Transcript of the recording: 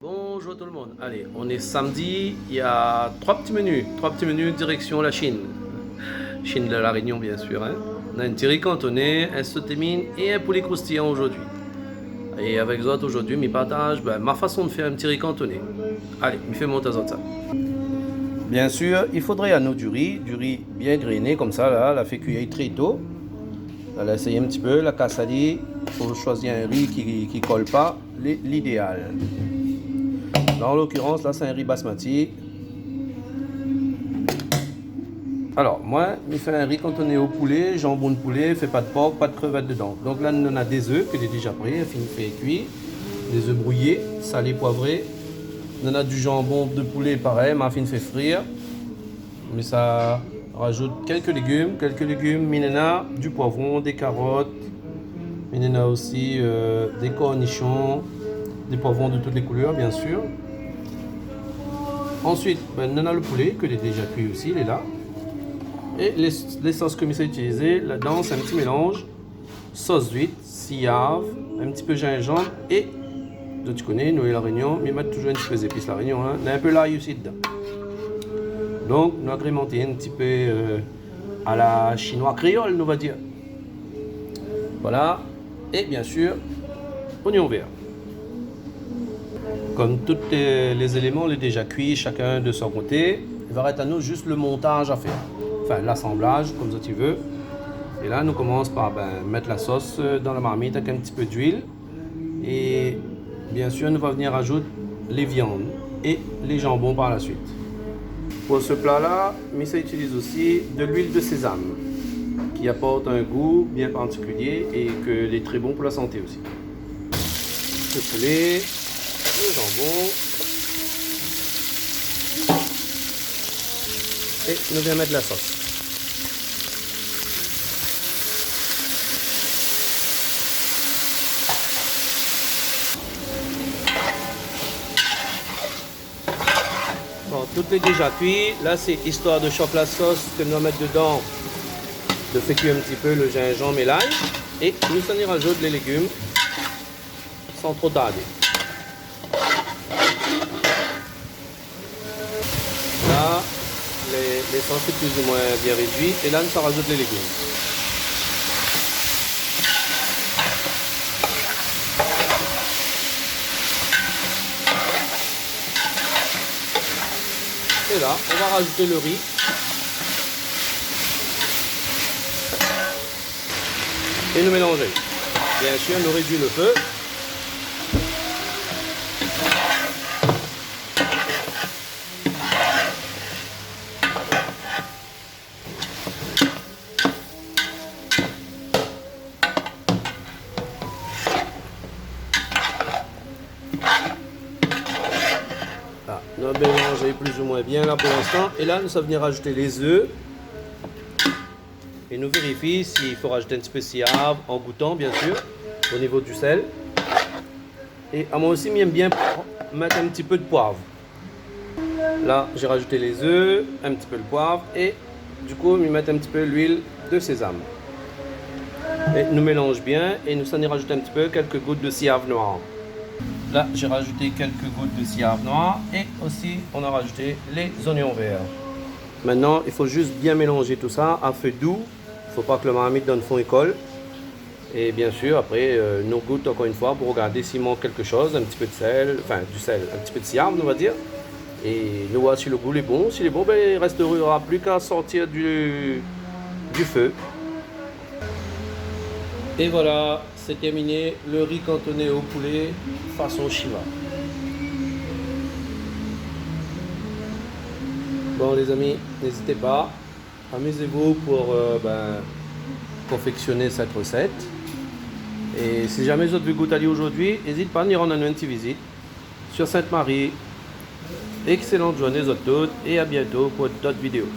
Bonjour tout le monde. Allez, on est samedi, il y a trois petits menus direction la Chine. Chine de la Réunion bien sûr. Hein. On a un thierry cantonné, un sauté mine et un poulet croustillant aujourd'hui. Et avec autres aujourd'hui, mes partage ma façon de faire un thierry cantonné. Allez, me fais monter ça. Bien sûr, il faudrait à nous du riz bien grainé comme ça là, la fait cuire très tôt. On va essayer un petit peu la cassadie. Il faut choisir un riz qui colle pas, l'idéal. Dans l'occurrence, là, c'est un riz basmati. Alors, moi, je fais un riz cantonné au poulet, jambon de poulet, fait pas de porc, pas de crevettes dedans. Donc là, on a des œufs que j'ai déjà pris, fait cuire, des œufs brouillés, salés, poivrés. On a du jambon de poulet, pareil, ma fine fait frire. Mais ça rajoute quelques légumes, minena, du poivron, des carottes. Minena aussi des cornichons, des poivrons de toutes les couleurs, bien sûr. Ensuite, on a le poulet que j'ai déjà cuit aussi, il est là. Et les sauces que je vais utiliser là-dedans, c'est un petit mélange. Sauce d'huître, sillave, un petit peu gingembre et, tu connais, nous et la Réunion, mais mettre toujours un petit peu d'épices la Réunion. Hein. On a un peu l'ail aussi dedans. Donc, nous agrémenter un petit peu à la chinois créole, on va dire. Voilà. Et bien sûr, oignon vert. Comme tous les éléments, on est déjà cuits, chacun de son côté. Il va rester à nous juste le montage à faire. Enfin, l'assemblage, comme ça tu veux. Et là, nous commençons par mettre la sauce dans la marmite avec un petit peu d'huile. Et bien sûr, nous va venir ajouter les viandes et les jambons par la suite. Pour ce plat-là, Missa utilise aussi de l'huile de sésame qui apporte un goût bien particulier et que est très bon pour la santé aussi. Le poulet, le jambon et nous allons mettre la sauce. Bon, tout est déjà cuit. Là, c'est histoire de choper la sauce que nous allons mettre dedans, de faire cuire un petit peu le gingembre et l'ail. Et nous allons y rajouter les légumes sans trop tarder. Là, les sauces sont plus ou moins bien réduites. Et là, nous rajoute les légumes. Et là, on va rajouter le riz. Et nous mélanger. Bien sûr, nous réduit le feu. Là, nous allons mélanger plus ou moins bien là pour l'instant. Et là, nous allons venir rajouter les œufs. Et nous vérifions s'il faut rajouter un petit peu de sillave en goûtant, bien sûr, au niveau du sel. Et à moi aussi, j'aime bien mettre un petit peu de poivre. Là, j'ai rajouté les œufs, un petit peu de poivre et du coup, je vais mettre un petit peu l'huile de sésame. Et nous mélange bien et nous allons y rajouter un petit peu quelques gouttes de sillave noire. Là, j'ai rajouté quelques gouttes de sillave noire et aussi, on a rajouté les oignons verts. Maintenant, il faut juste bien mélanger tout ça à feu doux. Il ne faut pas que le marmite donne fond et colle. Et bien sûr, après, nous goûte encore une fois pour regarder s'il manque quelque chose, un petit peu de sel, enfin du sel, un petit peu de sillave, on va dire. Et nous voir si le goût est bon. S'il est bon, il ne restera plus qu'à sortir du feu. Et voilà, c'est terminé, le riz cantonné au poulet façon chinois. Bon les amis, n'hésitez pas, amusez-vous pour confectionner cette recette. Et si jamais vous avez goûté aujourd'hui, n'hésitez pas à venir rendre une petite visite sur Sainte-Marie. Excellente journée aux autres et à bientôt pour d'autres vidéos.